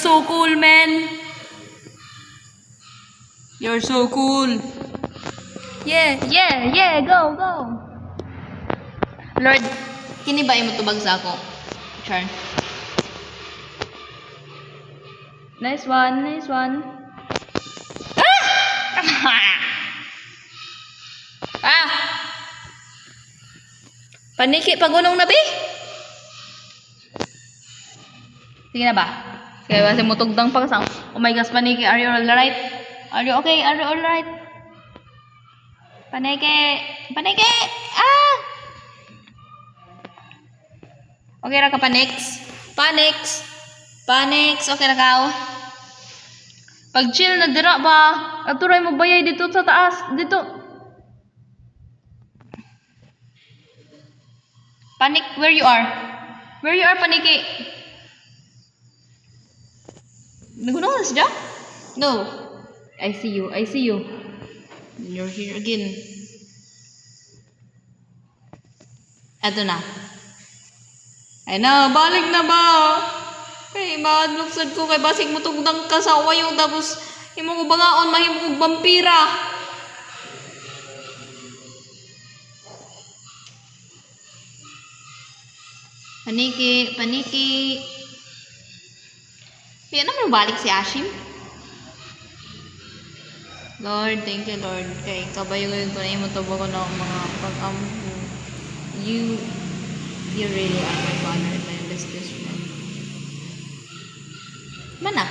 so cool, man. You're so cool. Yeah, go. Lord, kini ba imo tubag sa ako? Char. Nice one. Ah! Paniki pagunong na, be? Sige na ba? Sige, kasi mutugdang pa kasang. Oh my gosh, Paniki, are you alright? Are you okay? Are you alright? Paniki! Ah! Okay ra ka, Panix, okay ra ka? Pag chill na dira ba? Aturay mo bayay dito sa taas, dito. Panic, where you are? Where you are, Paniki? Nagunaw na siya? No. I see you. You're here again. Eto na. Ay na, balik na ba? Kay maadluksad ko kay basig mo tugdang kasawa yung tapos imo ko bangaon mahimo og vampira. Paniki. Kaya naman balik si Ashim. Lord, thank you, Lord. Kay kabayo-gayon ko na imo tubo ko ng mga you really are my father and my best friend. Mana?